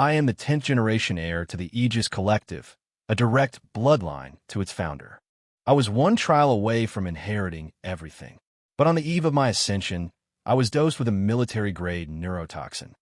I am the 10th generation heir to the Aegis Collective, a direct bloodline to its founder. I was one trial away from inheriting everything. But on the eve of my ascension, I was dosed with a military-grade neurotoxin.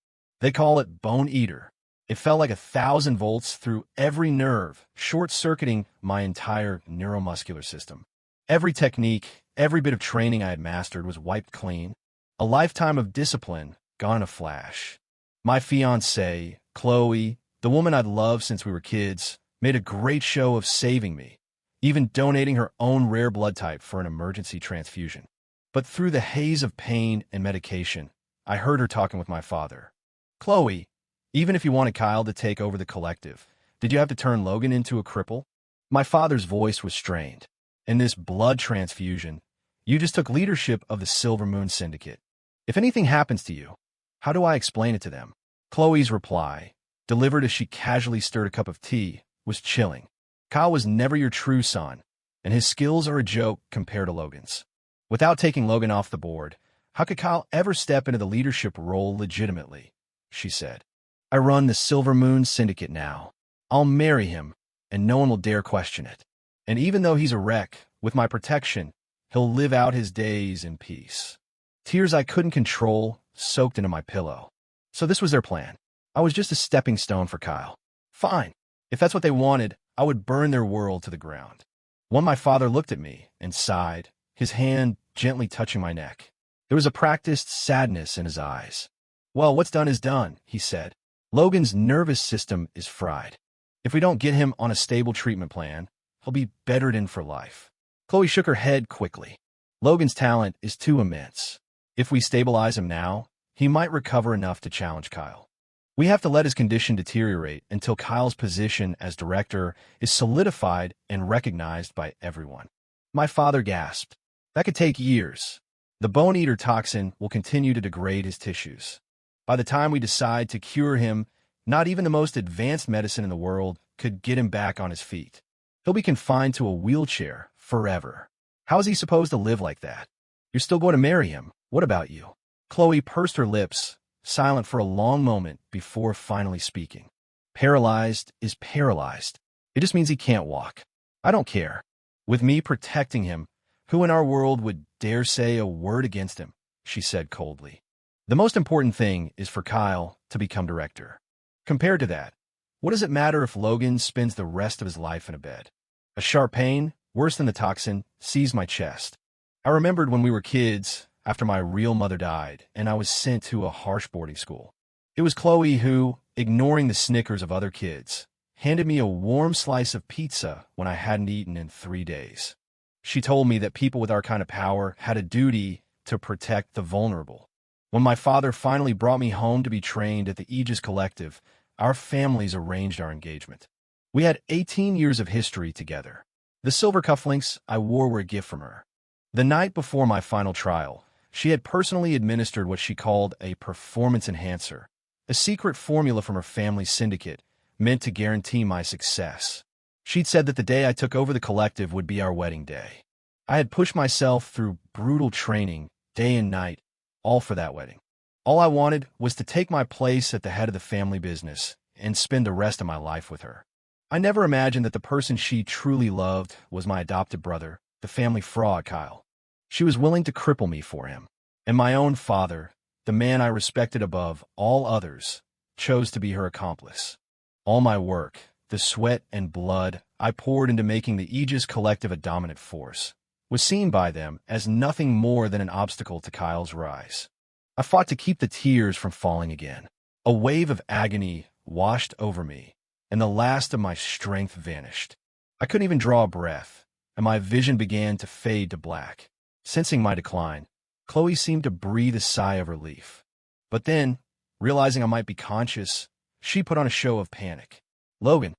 They call it Bone Eater. It felt like 1,000 volts through every nerve, short-circuiting my entire neuromuscular system. Every technique, every bit of training I had mastered was wiped clean. A lifetime of discipline gone in a flash. My fiancée, Chloe, the woman I'd loved since we were kids, made a great show of saving me, even donating her own rare blood type for an emergency transfusion. But through the haze of pain and medication, I heard her talking with my father. "Chloe, even if you wanted Kyle to take over the collective, did you have to turn Logan into a cripple?" My father's voice was strained. "In this blood transfusion, you just took leadership of the Silver Moon Syndicate. If anything happens to you, how do I explain it to them?" Chloe's reply, delivered as she casually stirred a cup of tea, was chilling. "Kyle was never your true son, and his skills are a joke compared to Logan's. Without taking Logan off the board, how could Kyle ever step into the leadership role legitimately?" she said. "I run the Silver Moon Syndicate now. I'll marry him, and no one will dare question it. And even though he's a wreck, with my protection, he'll live out his days in peace." Tears I couldn't control soaked into my pillow. So this was their plan. I was just a stepping stone for Kyle. Fine. If that's what they wanted, I would burn their world to the ground. When my father looked at me and sighed, his hand gently touching my neck. There was a practiced sadness in his eyes. "Well, what's done is done," he said. "Logan's nervous system is fried. If we don't get him on a stable treatment plan, he'll be bedridden for life." Chloe shook her head quickly. "Logan's talent is too immense. If we stabilize him now, he might recover enough to challenge Kyle. We have to let his condition deteriorate until Kyle's position as director is solidified and recognized by everyone." My father gasped. "That could take years. The Bone Eater toxin will continue to degrade his tissues. By the time we decide to cure him, not even the most advanced medicine in the world could get him back on his feet. He'll be confined to a wheelchair forever. How is he supposed to live like that? You're still going to marry him. What about you?" Chloe pursed her lips, silent for a long moment before finally speaking. "Paralyzed is paralyzed. It just means he can't walk. I don't care. With me protecting him, who in our world would dare say a word against him?" she said coldly. "The most important thing is for Kyle to become director. Compared to that, what does it matter if Logan spends the rest of his life in a bed?" A sharp pain, worse than the toxin, seized my chest. I remembered when we were kids, after my real mother died, and I was sent to a harsh boarding school. It was Chloe who, ignoring the snickers of other kids, handed me a warm slice of pizza when I hadn't eaten in 3 days. She told me that people with our kind of power had a duty to protect the vulnerable. When my father finally brought me home to be trained at the Aegis Collective, our families arranged our engagement. We had 18 years of history together. The silver cufflinks I wore were a gift from her. The night before my final trial, she had personally administered what she called a performance enhancer, a secret formula from her family syndicate meant to guarantee my success. She'd said that the day I took over the collective would be our wedding day. I had pushed myself through brutal training, day and night, all for that wedding. All I wanted was to take my place at the head of the family business and spend the rest of my life with her. I never imagined that the person she truly loved was my adopted brother, the family fraud Kyle. She was willing to cripple me for him. And my own father, the man I respected above all others, chose to be her accomplice. All my work, the sweat and blood I poured into making the Aegis Collective a dominant force, was seen by them as nothing more than an obstacle to Kyle's rise. I fought to keep the tears from falling again. A wave of agony washed over me, and the last of my strength vanished. I couldn't even draw a breath, and my vision began to fade to black. Sensing my decline, Chloe seemed to breathe a sigh of relief. But then, realizing I might be conscious, she put on a show of panic. Logan,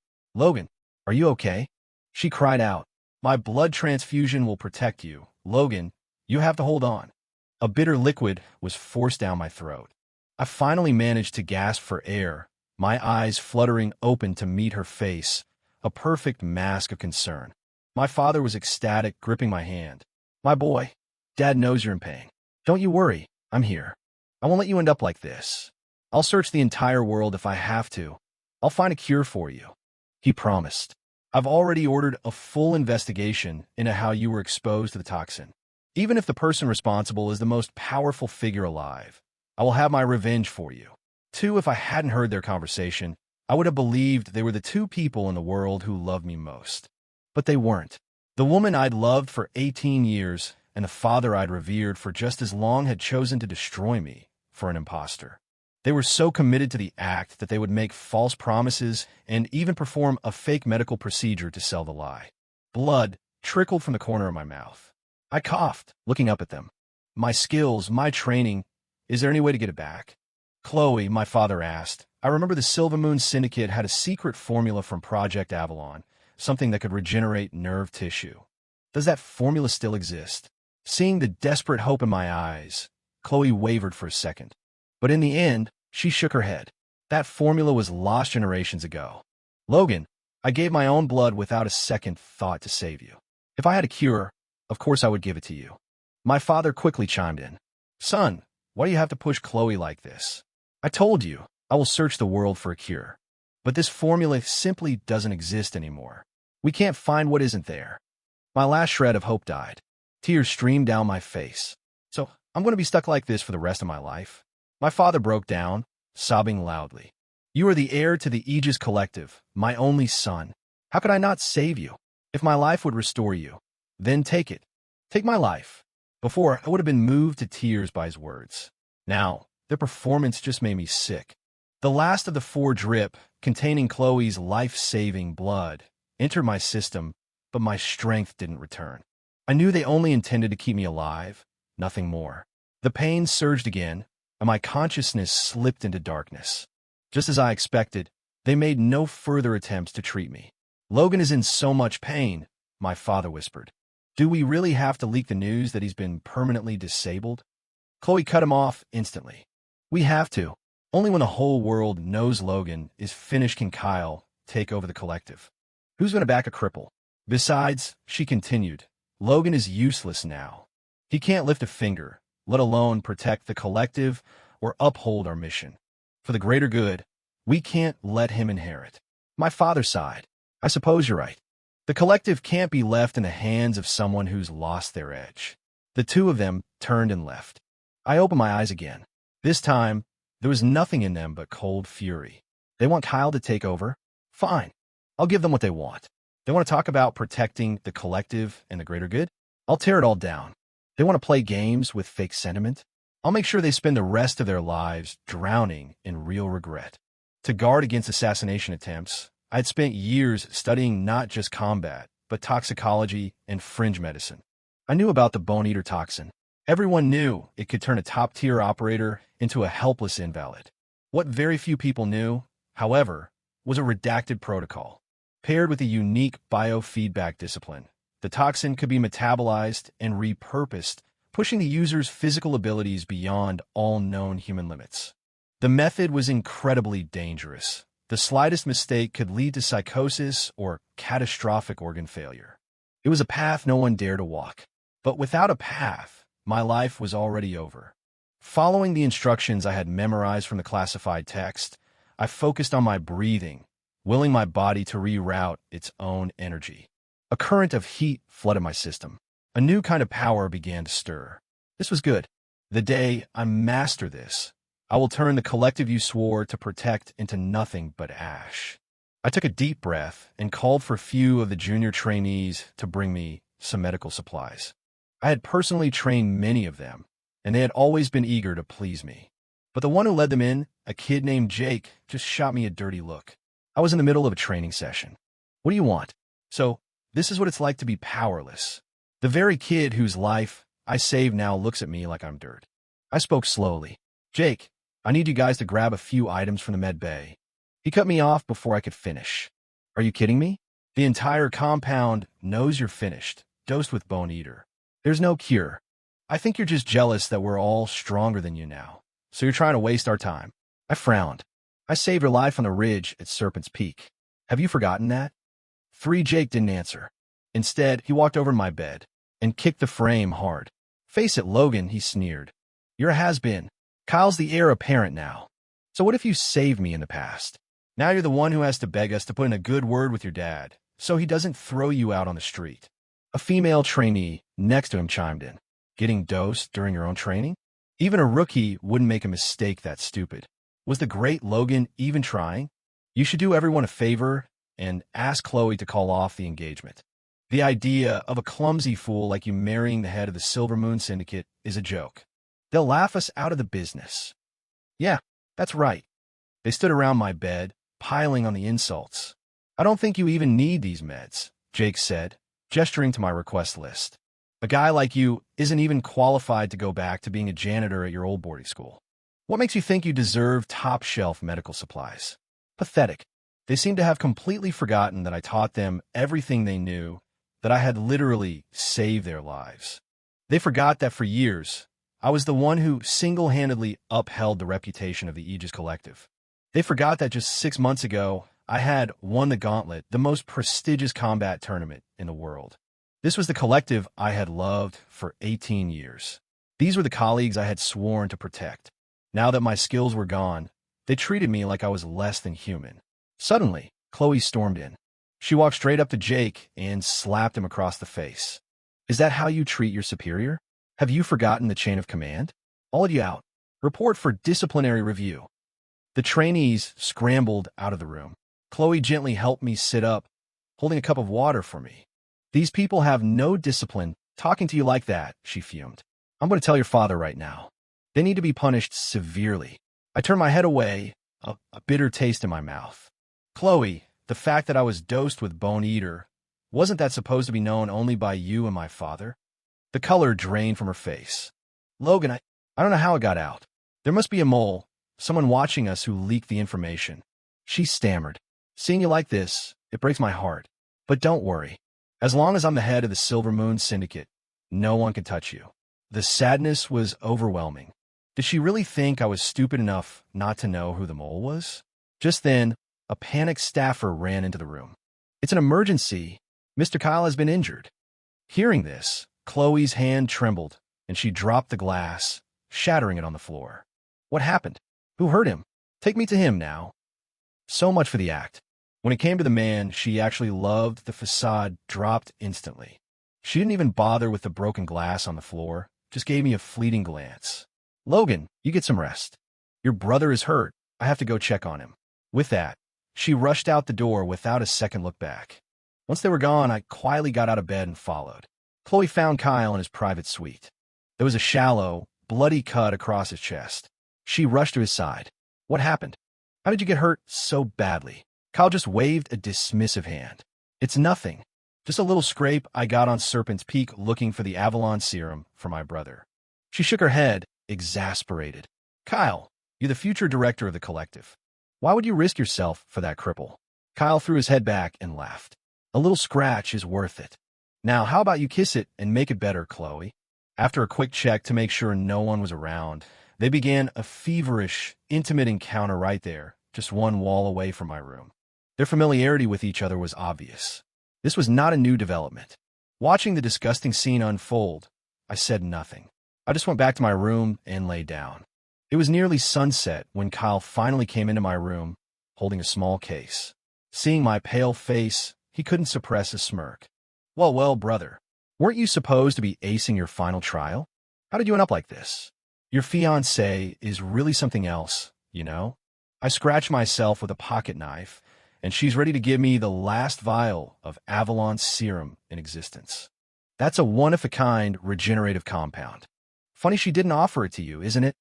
are you okay?" she cried out. "My blood transfusion will protect you. Logan, you have to hold on." A bitter liquid was forced down my throat. I finally managed to gasp for air, my eyes fluttering open to meet her face, a perfect mask of concern. My father was ecstatic, gripping my hand. "My boy, Dad knows you're in pain. Don't you worry, I'm here. I won't let you end up like this. I'll search the entire world if I have to, I'll find a cure for you. He promised. I've already ordered a full investigation into how you were exposed to the toxin. Even if the person responsible is the most powerful figure alive, I will have my revenge for you. 2. If I hadn't heard their conversation, I would have believed they were the 2 people in the world who loved me most. But they weren't. The woman I'd loved for 18 years and the father I'd revered for just as long had chosen to destroy me for an imposter. They were so committed to the act that they would make false promises and even perform a fake medical procedure to sell the lie. Blood trickled from the corner of my mouth. I coughed, looking up at them. My skills, my training, is there any way to get it back? Chloe, my father asked. I remember the Silver Moon Syndicate had a secret formula from Project Avalon, something that could regenerate nerve tissue. Does that formula still exist? Seeing the desperate hope in my eyes, Chloe wavered for a second. But in the end, she shook her head. That formula was lost generations ago. Logan, I gave my own blood without a second thought to save you. If I had a cure, of course I would give it to you. My father quickly chimed in. Son, why do you have to push Chloe like this? I told you, I will search the world for a cure. But this formula simply doesn't exist anymore. We can't find what isn't there. My last shred of hope died. Tears streamed down my face. So, I'm going to be stuck like this for the rest of my life? My father broke down, sobbing loudly. You are the heir to the Aegis Collective, my only son. How could I not save you? If my life would restore you, then take it. Take my life. Before, I would have been moved to tears by his words. Now, their performance just made me sick. The last of the 4 drip, containing Chloe's life-saving blood, entered my system, but my strength didn't return. I knew they only intended to keep me alive, nothing more. The pain surged again, and my consciousness slipped into darkness. Just as I expected, they made no further attempts to treat me. Logan is in so much pain, my father whispered. Do we really have to leak the news that he's been permanently disabled? Chloe cut him off instantly. We have to. Only when the whole world knows Logan is finished can Kyle take over the collective. Who's going to back a cripple? Besides, she continued, Logan is useless now. He can't lift a finger, let alone protect the collective or uphold our mission. For the greater good, we can't let him inherit. My father sighed. I suppose you're right. The collective can't be left in the hands of someone who's lost their edge. The 2 of them turned and left. I opened my eyes again. This time, there was nothing in them but cold fury. They want Kyle to take over? Fine. I'll give them what they want. They want to talk about protecting the collective and the greater good? I'll tear it all down. They want to play games with fake sentiment? I'll make sure they spend the rest of their lives drowning in real regret. To guard against assassination attempts, I had spent years studying not just combat, but toxicology and fringe medicine. I knew about the bone-eater toxin. Everyone knew it could turn a top-tier operator into a helpless invalid. What very few people knew, however, was a redacted protocol. Paired with a unique biofeedback discipline, the toxin could be metabolized and repurposed, pushing the user's physical abilities beyond all known human limits. The method was incredibly dangerous. The slightest mistake could lead to psychosis or catastrophic organ failure. It was a path no one dared to walk. But without a path, my life was already over. Following the instructions I had memorized from the classified text, I focused on my breathing, willing my body to reroute its own energy. A current of heat flooded my system. A new kind of power began to stir. This was good. The day I master this, I will turn the collective you swore to protect into nothing but ash. I took a deep breath and called for a few of the junior trainees to bring me some medical supplies. I had personally trained many of them, and they had always been eager to please me. But the one who led them in, a kid named Jake, just shot me a dirty look. I was in the middle of a training session. What do you want? So, this is what it's like to be powerless. The very kid whose life I saved now looks at me like I'm dirt. I spoke slowly. Jake, I need you guys to grab a few items from the med bay. He cut me off before I could finish. Are you kidding me? The entire compound knows you're finished, dosed with Bone Eater. There's no cure. I think you're just jealous that we're all stronger than you now, so you're trying to waste our time. I frowned. I saved your life on the ridge at Serpent's Peak. Have you forgotten that? Jake didn't answer. Instead, he walked over to my bed and kicked the frame hard. Face it, Logan, he sneered. You're a has-been. Kyle's the heir apparent now. So what if you saved me in the past? Now you're the one who has to beg us to put in a good word with your dad, so he doesn't throw you out on the street. A female trainee next to him chimed in. Getting dosed during your own training? Even a rookie wouldn't make a mistake that stupid. Was the great Logan even trying? You should do everyone a favor and ask Chloe to call off the engagement. The idea of a clumsy fool like you marrying the head of the Silver Moon Syndicate is a joke. They'll laugh us out of the business. Yeah, that's right. They stood around my bed, piling on the insults. I don't think you even need these meds, Jake said, gesturing to my request list. A guy like you isn't even qualified to go back to being a janitor at your old boarding school. What makes you think you deserve top-shelf medical supplies? Pathetic. They seem to have completely forgotten that I taught them everything they knew, that I had literally saved their lives. They forgot that for years, I was the one who single-handedly upheld the reputation of the Aegis Collective. They forgot that just 6 months ago, I had won the Gauntlet, the most prestigious combat tournament in the world. This was the collective I had loved for 18 years. These were the colleagues I had sworn to protect. Now that my skills were gone, they treated me like I was less than human. Suddenly, Chloe stormed in. She walked straight up to Jake and slapped him across the face. Is that how you treat your superior? Have you forgotten the chain of command? All of you out. Report for disciplinary review. The trainees scrambled out of the room. Chloe gently helped me sit up, holding a cup of water for me. These people have no discipline talking to you like that, she fumed. I'm going to tell your father right now. They need to be punished severely. I turned my head away, a bitter taste in my mouth. Chloe, the fact that I was dosed with Bone Eater, wasn't that supposed to be known only by you and my father? The color drained from her face. Logan, I don't know how it got out. There must be a mole, someone watching us who leaked the information. She stammered. Seeing you like this, it breaks my heart. But don't worry. As long as I'm the head of the Silver Moon Syndicate, no one can touch you. The sadness was overwhelming. Did she really think I was stupid enough not to know who the mole was? Just then, a panicked staffer ran into the room. It's an emergency. Mr. Kyle has been injured. Hearing this, Chloe's hand trembled, and she dropped the glass, shattering it on the floor. What happened? Who hurt him? Take me to him now. So much for the act. When it came to the man she actually loved, the facade dropped instantly. She didn't even bother with the broken glass on the floor, just gave me a fleeting glance. Logan, you get some rest. Your brother is hurt. I have to go check on him. With that, she rushed out the door without a second look back. Once they were gone, I quietly got out of bed and followed. Chloe found Kyle in his private suite. There was a shallow, bloody cut across his chest. She rushed to his side. What happened? How did you get hurt so badly? Kyle just waved a dismissive hand. It's nothing. Just a little scrape I got on Serpent's Peak looking for the Avalon serum for my brother. She shook her head, exasperated. Kyle, you're the future director of the collective. Why would you risk yourself for that cripple? Kyle threw his head back and laughed. A little scratch is worth it. Now, how about you kiss it and make it better, Chloe? After a quick check to make sure no one was around, they began a feverish, intimate encounter right there, just one wall away from my room. Their familiarity with each other was obvious. This was not a new development. Watching the disgusting scene unfold, I said nothing. I just went back to my room and lay down. It was nearly sunset when Kyle finally came into my room, holding a small case. Seeing my pale face, he couldn't suppress a smirk. Well, brother, weren't you supposed to be acing your final trial? How did you end up like this? Your fiancée is really something else, you know? I scratched myself with a pocket knife, and she's ready to give me the last vial of Avalon serum in existence. That's a one-of-a-kind regenerative compound. Funny she didn't offer it to you, isn't it?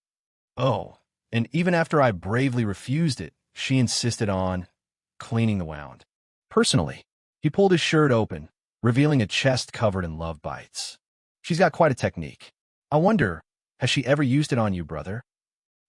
Oh, and even after I bravely refused it, she insisted on cleaning the wound. Personally, he pulled his shirt open, revealing a chest covered in love bites. She's got quite a technique. I wonder, has she ever used it on you, brother?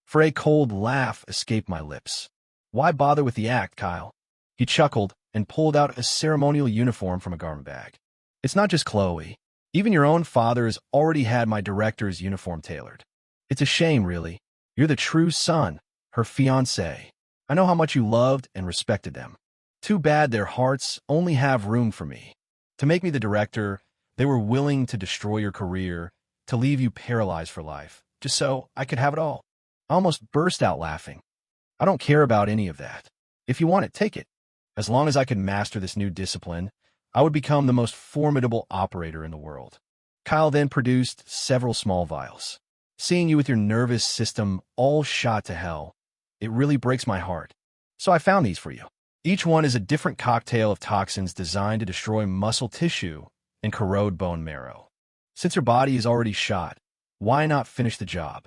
For a cold laugh escaped my lips. Why bother with the act, Kyle? He chuckled and pulled out a ceremonial uniform from a garment bag. It's not just Chloe. Even your own father has already had my director's uniform tailored. It's a shame, really. You're the true son, her fiancé. I know how much you loved and respected them. Too bad their hearts only have room for me. To make me the director, they were willing to destroy your career, to leave you paralyzed for life, just so I could have it all. I almost burst out laughing. I don't care about any of that. If you want it, take it. As long as I could master this new discipline, I would become the most formidable operator in the world. Kyle then produced several small vials. Seeing you with your nervous system all shot to hell, it really breaks my heart. So I found these for you. Each one is a different cocktail of toxins designed to destroy muscle tissue and corrode bone marrow. Since your body is already shot, why not finish the job?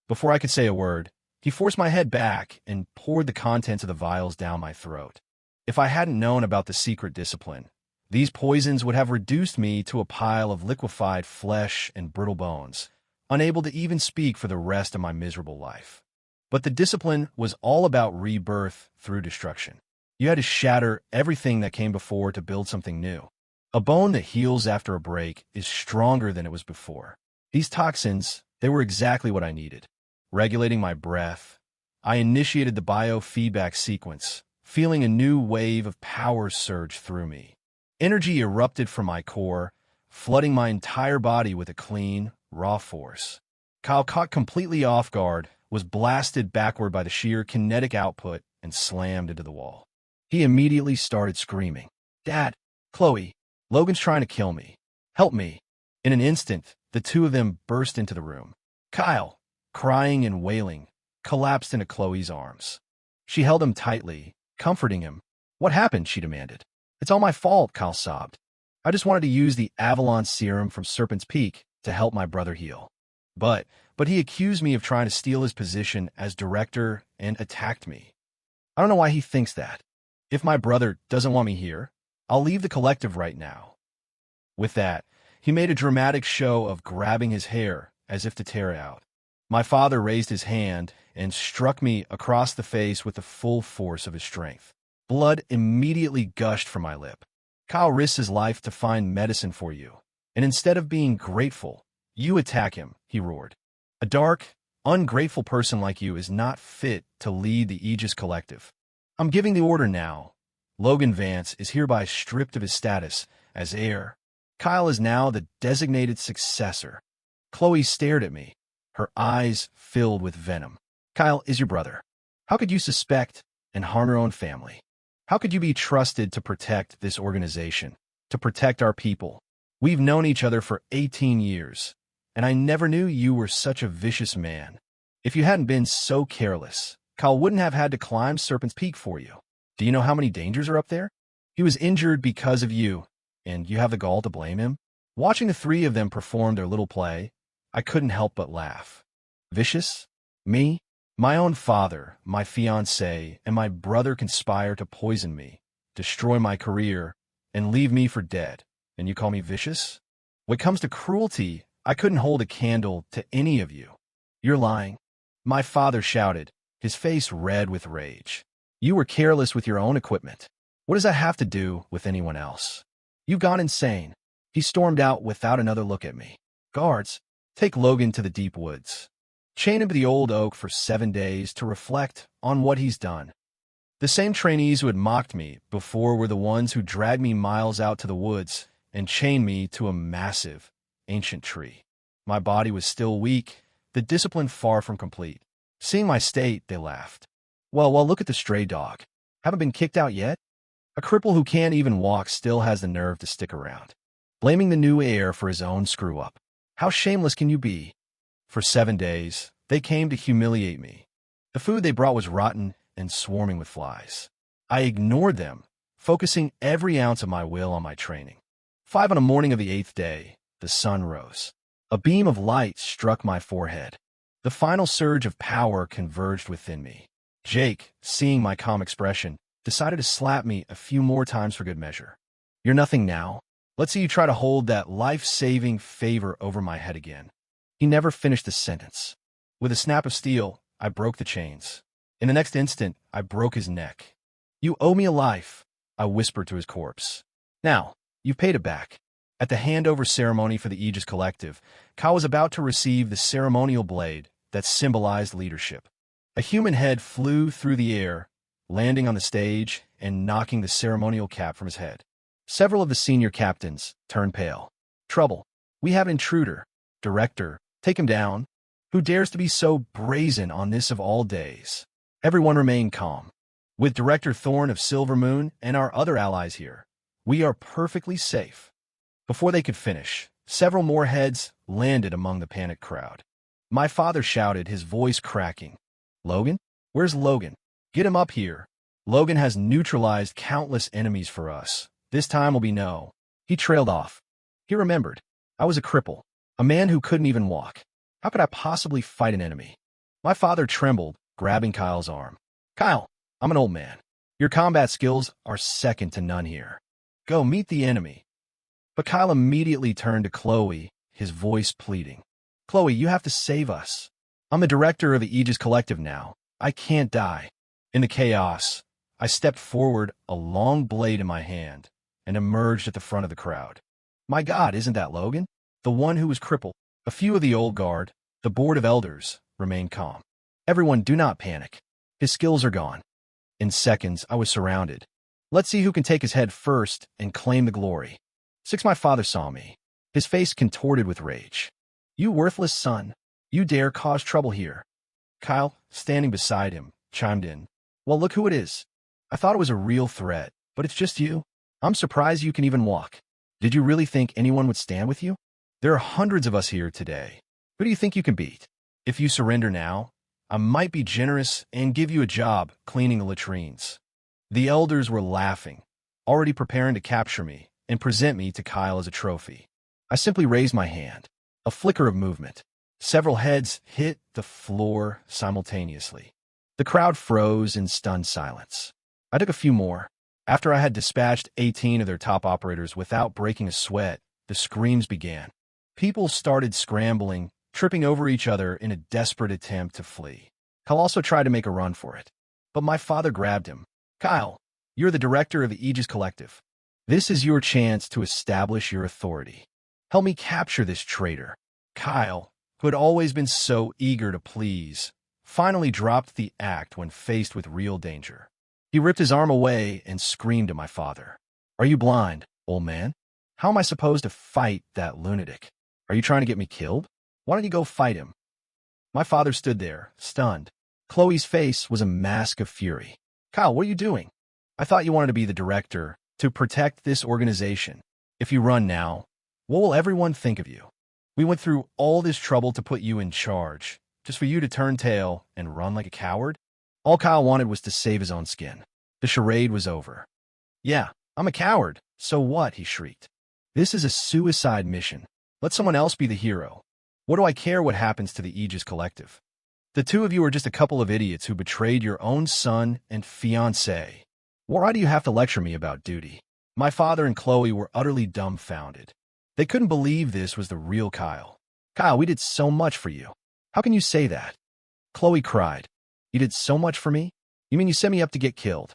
Before I could say a word, he forced my head back and poured the contents of the vials down my throat. If I hadn't known about the secret discipline, these poisons would have reduced me to a pile of liquefied flesh and brittle bones, unable to even speak for the rest of my miserable life. But the discipline was all about rebirth through destruction. You had to shatter everything that came before to build something new. A bone that heals after a break is stronger than it was before. These toxins, they were exactly what I needed. Regulating my breath, I initiated the biofeedback sequence, feeling a new wave of power surge through me. Energy erupted from my core, flooding my entire body with a clean, raw force. Kyle, caught completely off guard, was blasted backward by the sheer kinetic output and slammed into the wall. He immediately started screaming, "Dad! Chloe! Logan's trying to kill me. Help me!" In an instant, the two of them burst into the room. Kyle, crying and wailing, collapsed into Chloe's arms. She held him tightly, comforting him. "What happened?" she demanded. "It's all my fault," Kyle sobbed. "I just wanted to use the Avalon serum from Serpent's Peak to help my brother heal. But he accused me of trying to steal his position as director and attacked me. I don't know why he thinks that. If my brother doesn't want me here, I'll leave the collective right now." With that, he made a dramatic show of grabbing his hair as if to tear it out. My father raised his hand and struck me across the face with the full force of his strength. Blood immediately gushed from my lip. "Kyle risks his life to find medicine for you, and instead of being grateful, you attack him," he roared. "A dark, ungrateful person like you is not fit to lead the Aegis Collective. I'm giving the order now. Logan Vance is hereby stripped of his status as heir. Kyle is now the designated successor." Chloe stared at me, her eyes filled with venom. "Kyle is your brother. How could you suspect and harm your own family? How could you be trusted to protect this organization, to protect our people? We've known each other for 18 years, and I never knew you were such a vicious man. If you hadn't been so careless, Kyle wouldn't have had to climb Serpent's Peak for you. Do you know how many dangers are up there? He was injured because of you, and you have the gall to blame him?" Watching the three of them perform their little play, I couldn't help but laugh. Vicious? Me? My own father, my fiancée, and my brother conspire to poison me, destroy my career, and leave me for dead, and you call me vicious? When it comes to cruelty, I couldn't hold a candle to any of you. You're lying. My father shouted, his face red with rage. You were careless with your own equipment. What does that have to do with anyone else? You've gone insane. He stormed out without another look at me. Guards, take Logan to the deep woods. Chain him to the old oak for 7 days to reflect on what he's done. The same trainees who had mocked me before were the ones who dragged me miles out to the woods and chained me to a massive, ancient tree. My body was still weak, the discipline far from complete. Seeing my state, they laughed. Well, look at the stray dog. Haven't been kicked out yet? A cripple who can't even walk still has the nerve to stick around, blaming the new heir for his own screw-up. How shameless can you be? For 7 days, they came to humiliate me. The food they brought was rotten and swarming with flies. I ignored them, focusing every ounce of my will on my training. 5 on the morning of the 8th day, the sun rose. A beam of light struck my forehead. The final surge of power converged within me. Jake, seeing my calm expression, decided to slap me a few more times for good measure. You're nothing now. Let's see you try to hold that life-saving favor over my head again. He never finished the sentence. With a snap of steel, I broke the chains. In the next instant, I broke his neck. You owe me a life, I whispered to his corpse. Now, you've paid it back. At the handover ceremony for the Aegis Collective, Kyle was about to receive the ceremonial blade that symbolized leadership. A human head flew through the air, landing on the stage and knocking the ceremonial cap from his head. Several of the senior captains turned pale. Trouble. We have an intruder. Director, take him down. Who dares to be so brazen on this of all days? Everyone remained calm. With Director Thorn of Silver Moon and our other allies here, we are perfectly safe. Before they could finish, several more heads landed among the panicked crowd. My father shouted, his voice cracking. Logan? Where's Logan? Get him up here. Logan has neutralized countless enemies for us. This time will be no. He trailed off. He remembered. I was a cripple, a man who couldn't even walk. How could I possibly fight an enemy? My father trembled, grabbing Kyle's arm. Kyle, I'm an old man. Your combat skills are second to none here. Go meet the enemy. But Kyle immediately turned to Chloe, his voice pleading. Chloe, you have to save us. I'm the director of the Aegis Collective now. I can't die. In the chaos, I stepped forward, a long blade in my hand, and emerged at the front of the crowd. My God, isn't that Logan? The one who was crippled. A few of the old guard, the board of elders, remained calm. Everyone, do not panic. His skills are gone. In seconds, I was surrounded. Let's see who can take his head first and claim the glory. My father saw me, his face contorted with rage. You worthless son. You dare cause trouble here. Kyle, standing beside him, chimed in. Well, look who it is. I thought it was a real threat, but it's just you. I'm surprised you can even walk. Did you really think anyone would stand with you? There are hundreds of us here today. Who do you think you can beat? If you surrender now, I might be generous and give you a job cleaning the latrines. The elders were laughing, already preparing to capture me and present me to Kyle as a trophy. I simply raised my hand. A flicker of movement. Several heads hit the floor simultaneously. The crowd froze in stunned silence. I took a few more. After I had dispatched 18 of their top operators without breaking a sweat, the screams began. People started scrambling, tripping over each other in a desperate attempt to flee. Kyle also tried to make a run for it. But my father grabbed him. Kyle, you're the director of the Aegis Collective. This is your chance to establish your authority. Help me capture this traitor. Kyle, who had always been so eager to please, finally dropped the act when faced with real danger. He ripped his arm away and screamed at my father. Are you blind, old man? How am I supposed to fight that lunatic? Are you trying to get me killed? Why don't you go fight him? My father stood there, stunned. Chloe's face was a mask of fury. Kyle, what are you doing? I thought you wanted to be the director, to protect this organization. If you run now, what will everyone think of you? We went through all this trouble to put you in charge, just for you to turn tail and run like a coward? All Kyle wanted was to save his own skin. The charade was over. Yeah, I'm a coward. So what? He shrieked. This is a suicide mission. Let someone else be the hero. What do I care what happens to the Aegis Collective? The two of you are just a couple of idiots who betrayed your own son and fiancée. Why do you have to lecture me about duty? My father and Chloe were utterly dumbfounded. They couldn't believe this was the real Kyle. Kyle, we did so much for you. How can you say that? Chloe cried. You did so much for me? You mean you sent me up to get killed?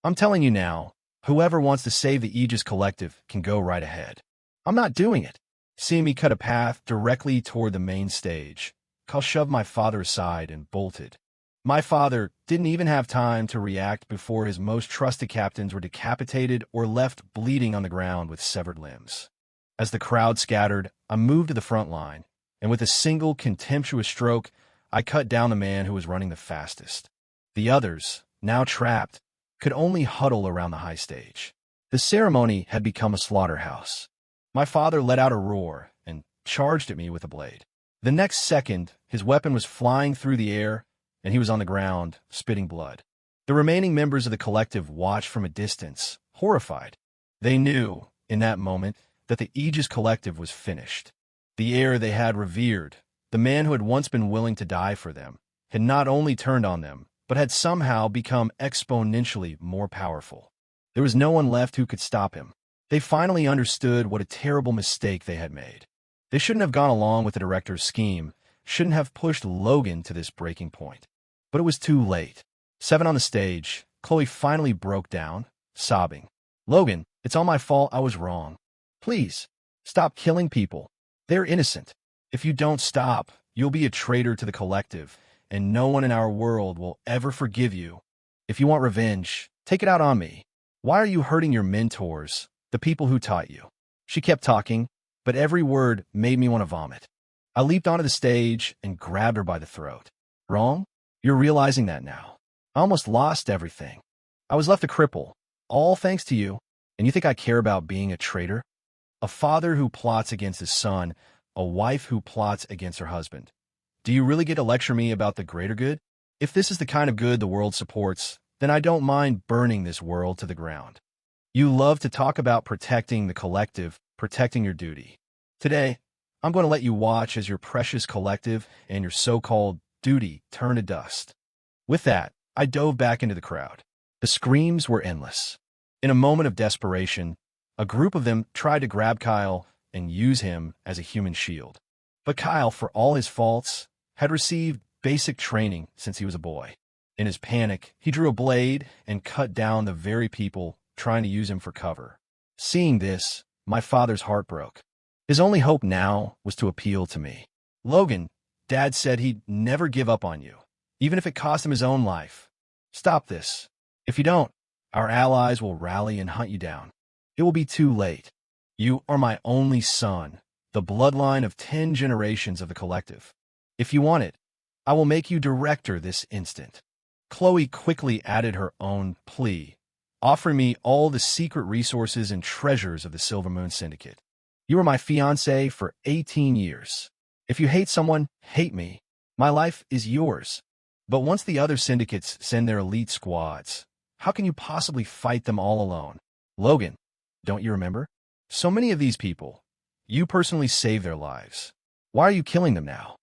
I'm telling you now, whoever wants to save the Aegis Collective can go right ahead. I'm not doing it. Seeing me cut a path directly toward the main stage, Kyle shoved my father aside and bolted. My father didn't even have time to react before his most trusted captains were decapitated or left bleeding on the ground with severed limbs. As the crowd scattered, I moved to the front line, and with a single contemptuous stroke, I cut down the man who was running the fastest. The others, now trapped, could only huddle around the high stage. The ceremony had become a slaughterhouse. My father let out a roar and charged at me with a blade. The next second, his weapon was flying through the air, and he was on the ground, spitting blood. The remaining members of the collective watched from a distance, horrified. They knew, in that moment, that the Aegis Collective was finished. The heir they had revered, the man who had once been willing to die for them, had not only turned on them, but had somehow become exponentially more powerful. There was no one left who could stop him. They finally understood what a terrible mistake they had made. They shouldn't have gone along with the director's scheme, shouldn't have pushed Logan to this breaking point. But it was too late. 7 on the stage, Chloe finally broke down, sobbing. Logan, it's all my fault. I was wrong. Please, stop killing people. They're innocent. If you don't stop, you'll be a traitor to the collective, and no one in our world will ever forgive you. If you want revenge, take it out on me. Why are you hurting your mentors, the people who taught you? She kept talking, but every word made me want to vomit. I leaped onto the stage and grabbed her by the throat. Wrong? You're realizing that now. I almost lost everything. I was left a cripple, all thanks to you, and you think I care about being a traitor? A father who plots against his son, a wife who plots against her husband. Do you really get to lecture me about the greater good? If this is the kind of good the world supports, then I don't mind burning this world to the ground. You love to talk about protecting the collective, protecting your duty. Today, I'm going to let you watch as your precious collective and your so-called duty turn to dust. With that, I dove back into the crowd. The screams were endless. In a moment of desperation, a group of them tried to grab Kyle and use him as a human shield. But Kyle, for all his faults, had received basic training since he was a boy. In his panic, he drew a blade and cut down the very people trying to use him for cover. Seeing this, my father's heart broke. His only hope now was to appeal to me. Logan, Dad said he'd never give up on you, even if it cost him his own life. Stop this. If you don't, our allies will rally and hunt you down. It will be too late. You are my only son, the bloodline of 10 generations of the collective. If you want it, I will make you director this instant. Chloe quickly added her own plea, offering me all the secret resources and treasures of the Silver Moon Syndicate. You were my fiancée for 18 years. If you hate someone, hate me. My life is yours. But once the other syndicates send their elite squads, how can you possibly fight them all alone? Logan, don't you remember? So many of these people, you personally saved their lives. Why are you killing them now?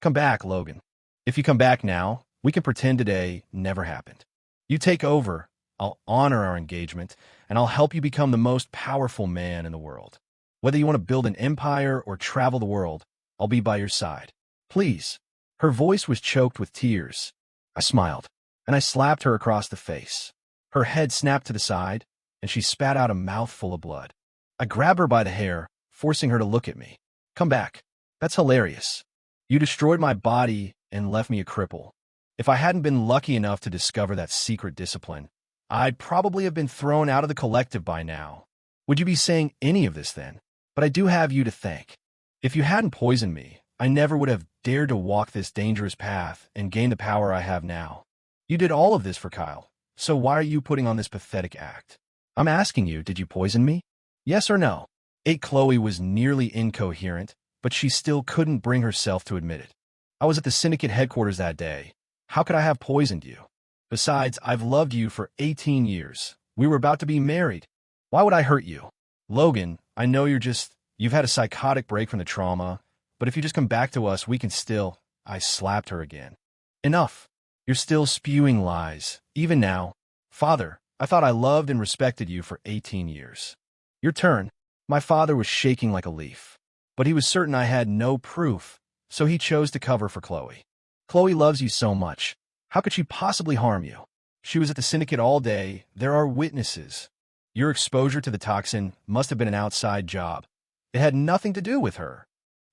Come back, Logan. If you come back now, we can pretend today never happened. You take over, I'll honor our engagement, and I'll help you become the most powerful man in the world. Whether you want to build an empire or travel the world, I'll be by your side. Please. Her voice was choked with tears. I smiled, and I slapped her across the face. Her head snapped to the side, and she spat out a mouthful of blood. I grabbed her by the hair, forcing her to look at me. Come back. That's hilarious. You destroyed my body and left me a cripple. If I hadn't been lucky enough to discover that secret discipline, I'd probably have been thrown out of the collective by now. Would you be saying any of this then? But I do have you to thank. If you hadn't poisoned me, I never would have dared to walk this dangerous path and gain the power I have now. You did all of this for Kyle, so why are you putting on this pathetic act? I'm asking you, did you poison me? Yes or no? Chloe was nearly incoherent, but she still couldn't bring herself to admit it. I was at the syndicate headquarters that day. How could I have poisoned you? Besides, I've loved you for 18 years. We were about to be married. Why would I hurt you? Logan, I know you've had a psychotic break from the trauma, but if you just come back to us, we can still... I slapped her again. Enough. You're still spewing lies, even now. Father, I thought I loved and respected you for 18 years. Your turn. My father was shaking like a leaf, but he was certain I had no proof, so he chose to cover for Chloe. Chloe loves you so much. How could she possibly harm you? She was at the syndicate all day. There are witnesses. Your exposure to the toxin must have been an outside job. It had nothing to do with her.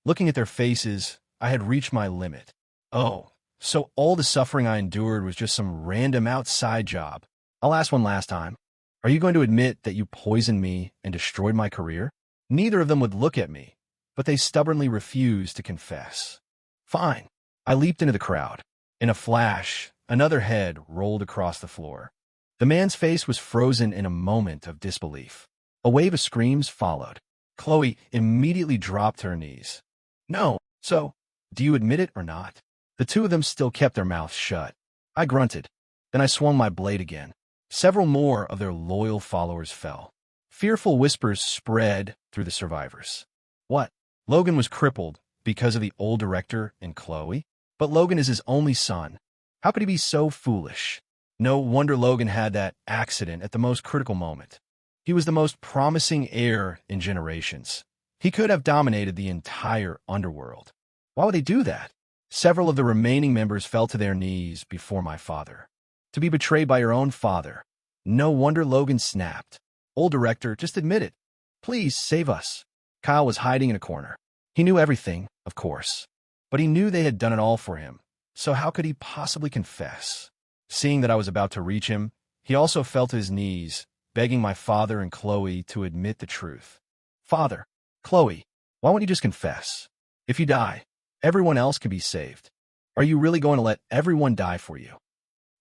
Looking at their faces, I had reached my limit. Oh, so all the suffering I endured was just some random outside job. I'll ask one last time. Are you going to admit that you poisoned me and destroyed my career? Neither of them would look at me, but they stubbornly refused to confess. Fine. I leaped into the crowd. In a flash, another head rolled across the floor. The man's face was frozen in a moment of disbelief. A wave of screams followed. Chloe immediately dropped to her knees. No, so, do you admit it or not? The two of them still kept their mouths shut. I grunted. Then I swung my blade again. Several more of their loyal followers fell. Fearful whispers spread through the survivors. What? Logan was crippled because of the old director and Chloe? But Logan is his only son. How could he be so foolish? No wonder Logan had that accident at the most critical moment. He was the most promising heir in generations. He could have dominated the entire underworld. Why would they do that? Several of the remaining members fell to their knees before my father. To be betrayed by your own father. No wonder Logan snapped. Old director, just admit it. Please, save us. Kyle was hiding in a corner. He knew everything, of course. But he knew they had done it all for him. So how could he possibly confess? Seeing that I was about to reach him, he also fell to his knees, begging my father and Chloe to admit the truth. Father, Chloe, why won't you just confess? If you die, everyone else can be saved. Are you really going to let everyone die for you?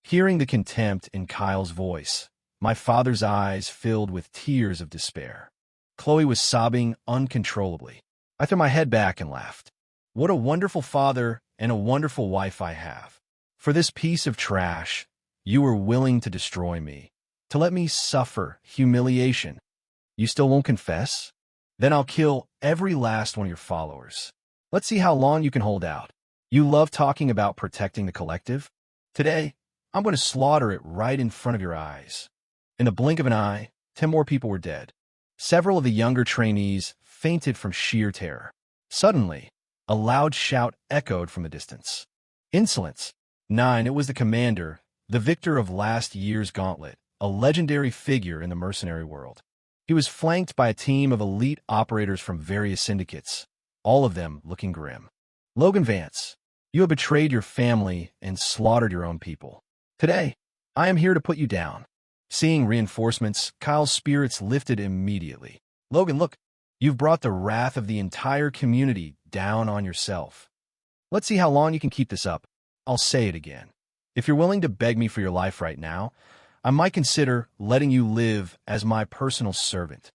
Hearing the contempt in Kyle's voice, my father's eyes filled with tears of despair. Chloe was sobbing uncontrollably. I threw my head back and laughed. What a wonderful father and a wonderful wife I have. For this piece of trash, you were willing to destroy me, to let me suffer humiliation. You still won't confess? Then I'll kill every last one of your followers. Let's see how long you can hold out. You love talking about protecting the collective? Today, I'm going to slaughter it right in front of your eyes. In the blink of an eye, 10 more people were dead. Several of the younger trainees fainted from sheer terror. Suddenly, a loud shout echoed from the distance. Insolence. 9. It was the commander, the victor of last year's gauntlet, a legendary figure in the mercenary world. He was flanked by a team of elite operators from various syndicates, all of them looking grim. Logan Vance, you have betrayed your family and slaughtered your own people. Today, I am here to put you down. Seeing reinforcements, Kyle's spirits lifted immediately. Logan, look, you've brought the wrath of the entire community down on yourself. Let's see how long you can keep this up. I'll say it again. If you're willing to beg me for your life right now, I might consider letting you live as my personal servant.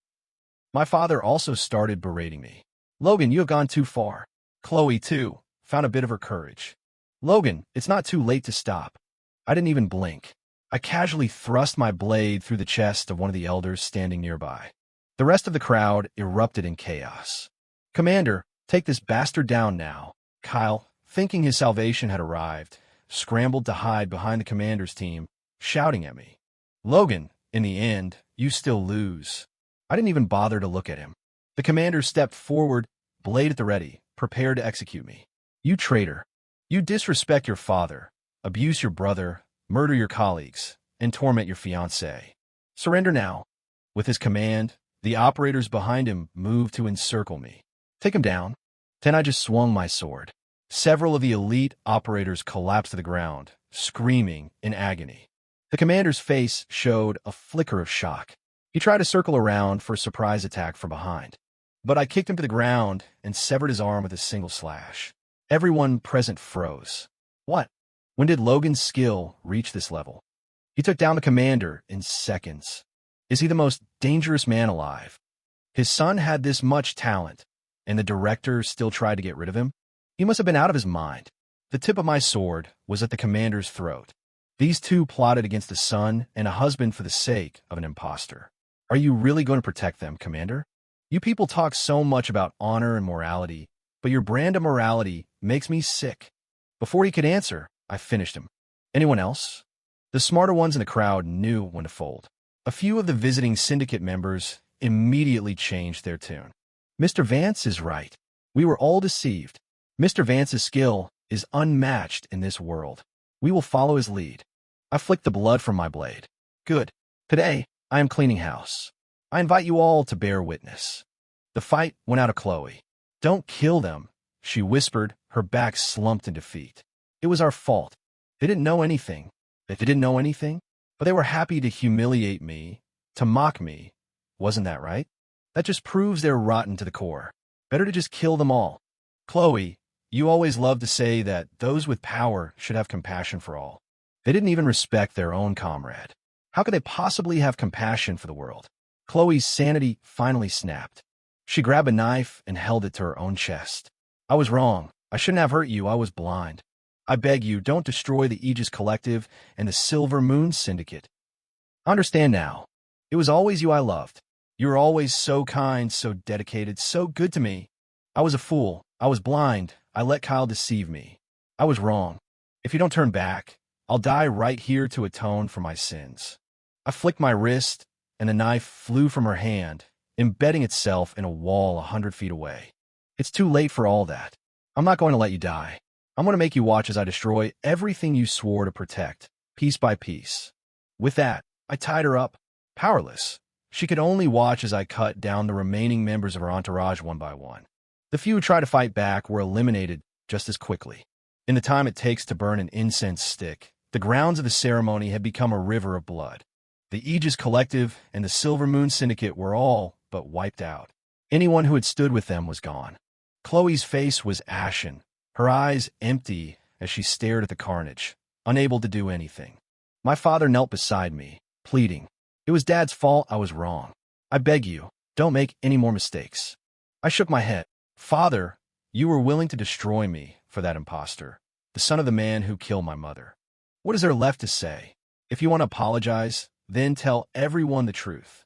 My father also started berating me. Logan, you have gone too far. Chloe, too, found a bit of her courage. Logan, it's not too late to stop. I didn't even blink. I casually thrust my blade through the chest of one of the elders standing nearby. The rest of the crowd erupted in chaos. Commander, take this bastard down now. Kyle, thinking his salvation had arrived, scrambled to hide behind the commander's team, shouting at me. Logan, in the end, you still lose. I didn't even bother to look at him. The commander stepped forward, blade at the ready, prepared to execute me. You traitor. You disrespect your father, abuse your brother, murder your colleagues, and torment your fiancée. Surrender now. With his command, the operators behind him moved to encircle me. Take him down. Then I just swung my sword. Several of the elite operators collapsed to the ground, screaming in agony. The commander's face showed a flicker of shock. He tried to circle around for a surprise attack from behind, but I kicked him to the ground and severed his arm with a single slash. Everyone present froze. What? When did Logan's skill reach this level? He took down the commander in seconds. Is he the most dangerous man alive? His son had this much talent, and the director still tried to get rid of him? He must have been out of his mind. The tip of my sword was at the commander's throat. These two plotted against a son and a husband for the sake of an imposter. Are you really going to protect them, Commander? You people talk so much about honor and morality, but your brand of morality makes me sick. Before he could answer, I finished him. Anyone else? The smarter ones in the crowd knew when to fold. A few of the visiting syndicate members immediately changed their tune. Mr. Vance is right. We were all deceived. Mr. Vance's skill is unmatched in this world. We will follow his lead. I flicked the blood from my blade. Good. Today, I am cleaning house. I invite you all to bear witness. The fight went out of Chloe. Don't kill them, she whispered, her back slumped in defeat. It was our fault. They didn't know anything. They didn't know anything, but they were happy to humiliate me, to mock me. Wasn't that right? That just proves they're rotten to the core. Better to just kill them all. Chloe, you always loved to say that those with power should have compassion for all. They didn't even respect their own comrade. How could they possibly have compassion for the world? Chloe's sanity finally snapped. She grabbed a knife and held it to her own chest. I was wrong. I shouldn't have hurt you. I was blind. I beg you, don't destroy the Aegis Collective and the Silver Moon Syndicate. I understand now. It was always you I loved. You were always so kind, so dedicated, so good to me. I was a fool. I was blind. I let Kyle deceive me. I was wrong. If you don't turn back, I'll die right here to atone for my sins. I flicked my wrist, and the knife flew from her hand, embedding itself in a wall 100 feet away. It's too late for all that. I'm not going to let you die. I'm going to make you watch as I destroy everything you swore to protect, piece by piece. With that, I tied her up, powerless. She could only watch as I cut down the remaining members of her entourage one by one. The few who tried to fight back were eliminated just as quickly. In the time it takes to burn an incense stick, the grounds of the ceremony had become a river of blood. The Aegis Collective and the Silver Moon Syndicate were all but wiped out. Anyone who had stood with them was gone. Chloe's face was ashen, her eyes empty as she stared at the carnage, unable to do anything. My father knelt beside me, pleading. It was Dad's fault. I was wrong. I beg you, don't make any more mistakes. I shook my head. Father, you were willing to destroy me for that imposter, the son of the man who killed my mother. What is there left to say? If you want to apologize, then tell everyone the truth.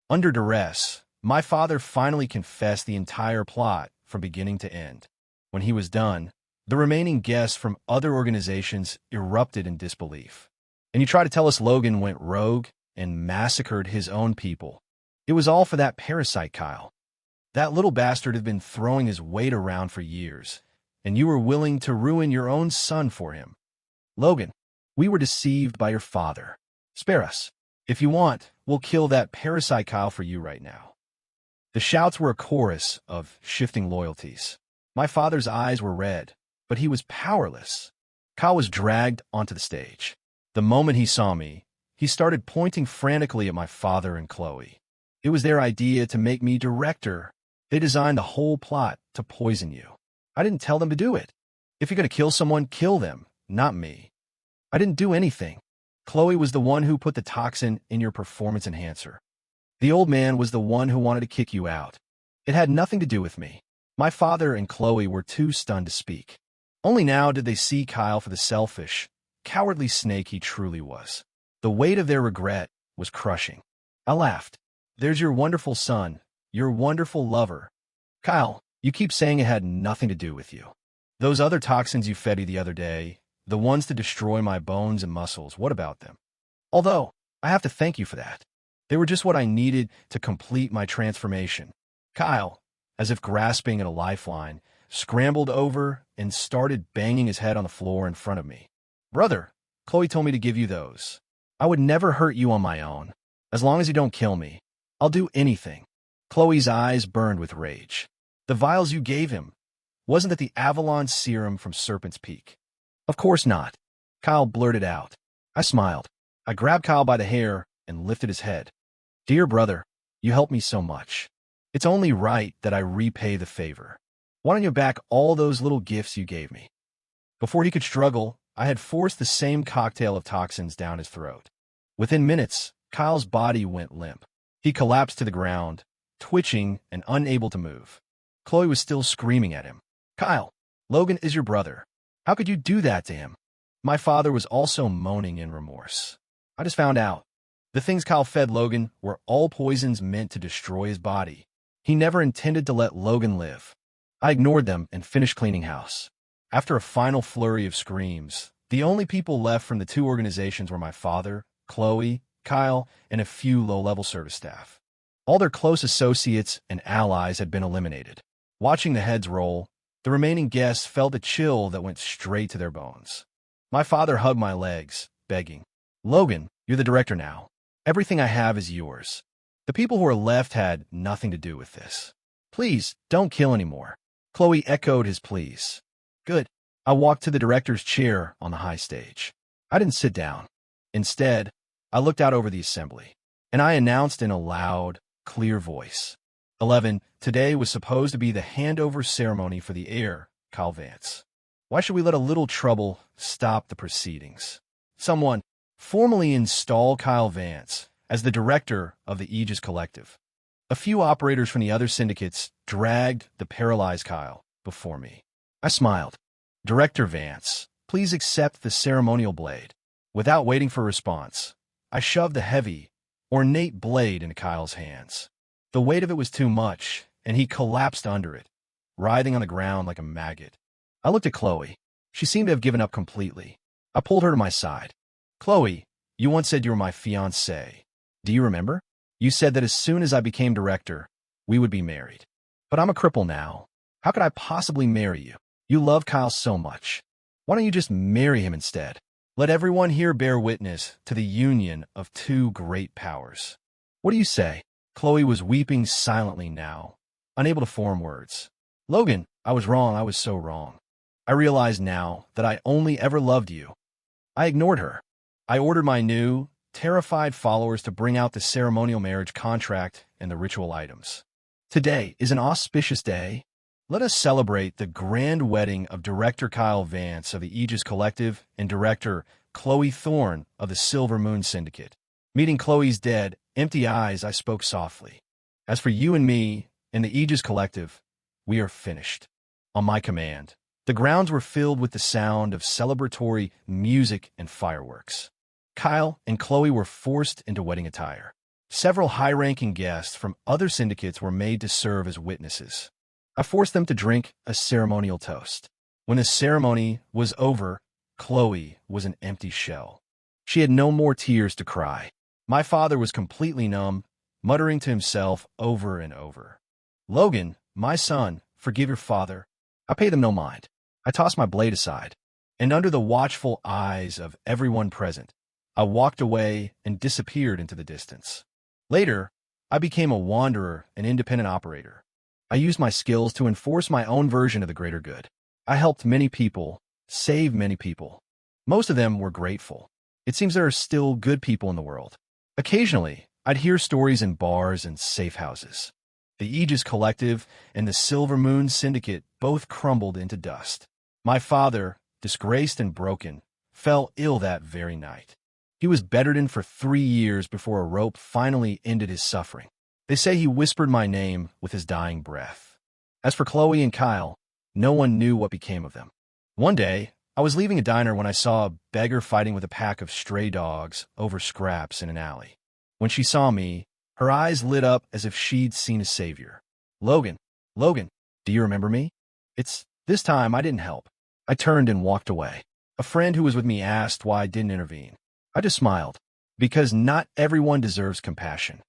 Under duress, my father finally confessed the entire plot from beginning to end. When he was done, the remaining guests from other organizations erupted in disbelief. And you try to tell us Logan went rogue and massacred his own people. It was all for that parasite, Kyle. That little bastard had been throwing his weight around for years, and you were willing to ruin your own son for him. Logan, we were deceived by your father. Spare us. If you want, we'll kill that parasite Kyle for you right now. The shouts were a chorus of shifting loyalties. My father's eyes were red, but he was powerless. Kyle was dragged onto the stage. The moment he saw me, he started pointing frantically at my father and Chloe. It was their idea to make me director. They designed the whole plot to poison you. I didn't tell them to do it. If you're going to kill someone, kill them, not me. I didn't do anything. Chloe was the one who put the toxin in your performance enhancer. The old man was the one who wanted to kick you out. It had nothing to do with me. My father and Chloe were too stunned to speak. Only now did they see Kyle for the selfish, cowardly snake he truly was. The weight of their regret was crushing. I laughed. There's your wonderful son, your wonderful lover. Kyle, you keep saying it had nothing to do with you. Those other toxins you fed me the other day, the ones to destroy my bones and muscles, what about them? Although, I have to thank you for that. They were just what I needed to complete my transformation. Kyle, as if grasping at a lifeline, scrambled over and started banging his head on the floor in front of me. Brother, Chloe told me to give you those. I would never hurt you on my own. As long as you don't kill me, I'll do anything. Chloe's eyes burned with rage. The vials you gave him, wasn't that the Avalon serum from Serpent's Peak? Of course not. Kyle blurted out. I smiled. I grabbed Kyle by the hair and lifted his head. Dear brother, you helped me so much. It's only right that I repay the favor. Why don't you back all those little gifts you gave me? Before he could struggle, I had forced the same cocktail of toxins down his throat. Within minutes, Kyle's body went limp. He collapsed to the ground, twitching and unable to move. Chloe was still screaming at him. Kyle, Logan is your brother. How could you do that to him? My father was also moaning in remorse. I just found out. The things Kyle fed Logan were all poisons meant to destroy his body. He never intended to let Logan live. I ignored them and finished cleaning house. After a final flurry of screams, the only people left from the two organizations were my father, Chloe, Kyle, and a few low-level service staff. All their close associates and allies had been eliminated. Watching the heads roll, the remaining guests felt a chill that went straight to their bones. My father hugged my legs, begging, Logan, you're the director now. Everything I have is yours. The people who are left had nothing to do with this. Please, don't kill anymore. Chloe echoed his pleas. Good. I walked to the director's chair on the high stage. I didn't sit down. Instead, I looked out over the assembly, and I announced in a loud, clear voice. 11. Today was supposed to be the handover ceremony for the heir, Kyle Vance. Why should we let a little trouble stop the proceedings? Someone formally install Kyle Vance as the director of the Aegis Collective. A few operators from the other syndicates dragged the paralyzed Kyle before me. I smiled. Director Vance, please accept the ceremonial blade. Without waiting for a response, I shoved the heavy, ornate blade into Kyle's hands. The weight of it was too much, and he collapsed under it, writhing on the ground like a maggot. I looked at Chloe. She seemed to have given up completely. I pulled her to my side. Chloe, you once said you were my fiancée. Do you remember? You said that as soon as I became director, we would be married. But I'm a cripple now. How could I possibly marry you? You love Kyle so much. Why don't you just marry him instead? Let everyone here bear witness to the union of two great powers. What do you say? Chloe was weeping silently now, unable to form words. Logan, I was wrong. I was so wrong. I realize now that I only ever loved you. I ignored her. I ordered my new, terrified followers to bring out the ceremonial marriage contract and the ritual items. Today is an auspicious day. Let us celebrate the grand wedding of Director Kyle Vance of the Aegis Collective and Director Chloe Thorne of the Silver Moon Syndicate. Meeting Chloe's dead, empty eyes, I spoke softly. As for you and me, in the Aegis Collective, we are finished. On my command, the grounds were filled with the sound of celebratory music and fireworks. Kyle and Chloe were forced into wedding attire. Several high-ranking guests from other syndicates were made to serve as witnesses. I forced them to drink a ceremonial toast. When the ceremony was over, Chloe was an empty shell. She had no more tears to cry. My father was completely numb, muttering to himself over and over. "Logan, my son, forgive your father." I paid them no mind. I tossed my blade aside, and under the watchful eyes of everyone present, I walked away and disappeared into the distance. Later, I became a wanderer, an independent operator. I used my skills to enforce my own version of the greater good. I helped many people, saved many people. Most of them were grateful. It seems there are still good people in the world. Occasionally, I'd hear stories in bars and safe houses. The Aegis Collective and the Silver Moon Syndicate both crumbled into dust. My father, disgraced and broken, fell ill that very night. He was bedridden for 3 years before a rope finally ended his suffering. They say he whispered my name with his dying breath. As for Chloe and Kyle, no one knew what became of them. One day, I was leaving a diner when I saw a beggar fighting with a pack of stray dogs over scraps in an alley. When she saw me, her eyes lit up as if she'd seen a savior. Logan, do you remember me?" This time I didn't help. I turned and walked away. A friend who was with me asked why I didn't intervene. I just smiled. Because not everyone deserves compassion.